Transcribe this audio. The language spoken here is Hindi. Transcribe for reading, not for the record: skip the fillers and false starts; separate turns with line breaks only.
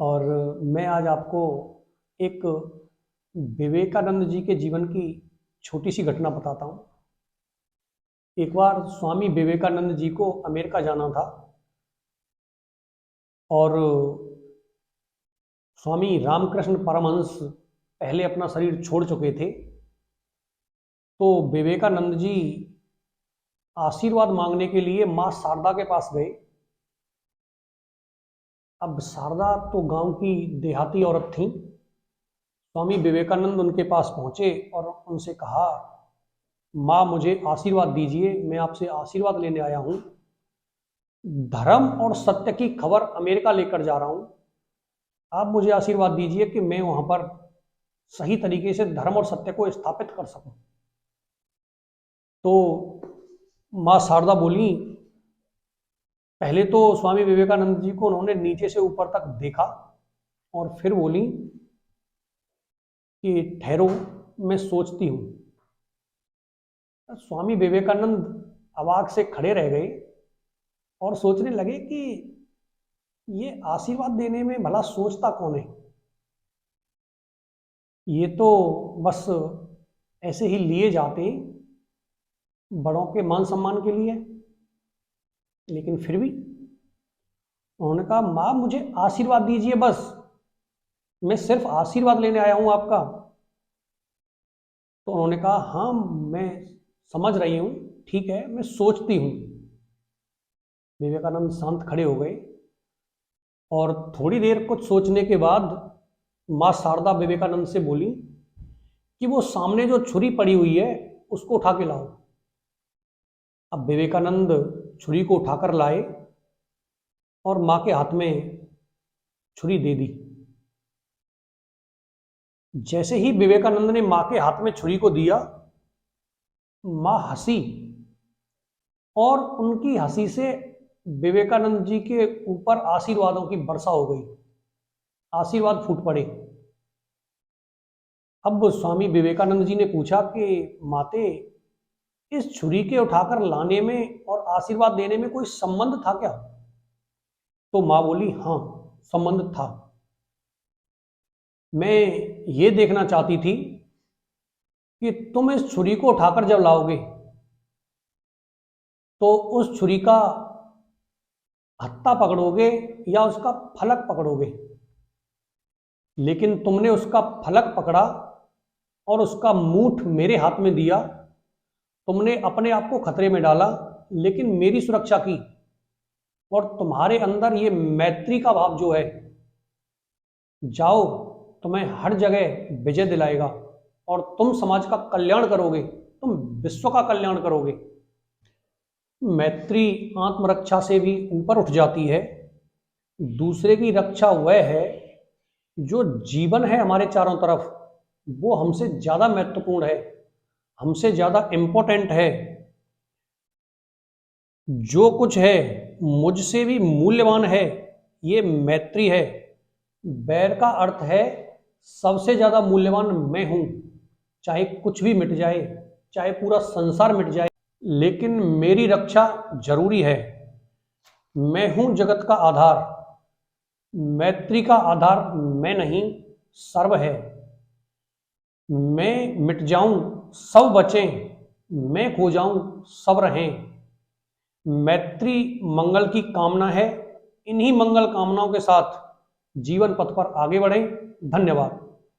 और मैं आज आपको एक विवेकानंद जी के जीवन की छोटी सी घटना बताता हूँ। एक बार स्वामी विवेकानंद जी को अमेरिका जाना था और स्वामी रामकृष्ण परमहंस पहले अपना शरीर छोड़ चुके थे। तो विवेकानंद जी आशीर्वाद मांगने के लिए माँ शारदा के पास गए। अब शारदा तो गांव की देहाती औरत थी। स्वामी विवेकानंद उनके पास पहुंचे और उनसे कहा, माँ मुझे आशीर्वाद दीजिए, मैं आपसे आशीर्वाद लेने आया हूँ। धर्म और सत्य की खबर अमेरिका लेकर जा रहा हूँ। आप मुझे आशीर्वाद दीजिए कि मैं वहां पर सही तरीके से धर्म और सत्य को स्थापित कर सकूं। तो माँ शारदा बोली, पहले तो स्वामी विवेकानंद जी को उन्होंने नीचे से ऊपर तक देखा और फिर बोली कि ठहरो, मैं सोचती हूँ। स्वामी विवेकानंद अवाक से खड़े रह गए और सोचने लगे कि ये आशीर्वाद देने में भला सोचता कौन है। ये तो बस ऐसे ही लिए जाते हैं, बड़ों के मान सम्मान के लिए। लेकिन फिर भी उन्होंने कहा, माँ मुझे आशीर्वाद दीजिए, बस मैं सिर्फ आशीर्वाद लेने आया हूं आपका। तो उन्होंने कहा, हाँ मैं समझ रही हूँ, ठीक है, मैं सोचती हूँ। विवेकानंद शांत खड़े हो गए और थोड़ी देर कुछ सोचने के बाद माँ शारदा विवेकानंद से बोली कि वो सामने जो छुरी पड़ी हुई है उसको उठा के लाओ। अब विवेकानंद छुरी को उठाकर लाए और माँ के हाथ में छुरी दे दी। जैसे ही विवेकानंद ने माँ के हाथ में छुरी को दिया, माँ हंसी और उनकी हंसी से विवेकानंद जी के ऊपर आशीर्वादों की वर्षा हो गई। आशीर्वाद फूट पड़े। अब स्वामी विवेकानंद जी ने पूछा कि माते, इस छुरी के उठाकर लाने में और आशीर्वाद देने में कोई संबंध था क्या? तो माँ बोली, हाँ संबंध था। मैं ये देखना चाहती थी कि तुम इस छुरी को उठाकर जब लाओगे तो उस छुरी का हत्था पकड़ोगे या उसका फलक पकड़ोगे। लेकिन तुमने उसका फलक पकड़ा और उसका मूठ मेरे हाथ में दिया। तुमने अपने आप को खतरे में डाला, लेकिन मेरी सुरक्षा की। और तुम्हारे अंदर ये मैत्री का भाव जो है, जाओ, तुम्हें हर जगह विजय दिलाएगा और तुम समाज का कल्याण करोगे, तुम विश्व का कल्याण करोगे। मैत्री आत्मरक्षा से भी ऊपर उठ जाती है। दूसरे की रक्षा वह है जो जीवन है हमारे चारों तरफ, वो हमसे ज्यादा महत्वपूर्ण है, हमसे ज्यादा इंपॉर्टेंट है। जो कुछ है मुझसे भी मूल्यवान है, ये मैत्री है। बैर का अर्थ है सबसे ज्यादा मूल्यवान मैं हूं, चाहे कुछ भी मिट जाए, चाहे पूरा संसार मिट जाए, लेकिन मेरी रक्षा जरूरी है। मैं हूं जगत का आधार। मैत्री का आधार मैं नहीं, सर्व है। मैं मिट जाऊं सब बचें, मैं खो जाऊं सब रहें। मैत्री मंगल की कामना है। इन्हीं मंगल कामनाओं के साथ जीवन पथ पर आगे बढ़ें। धन्यवाद।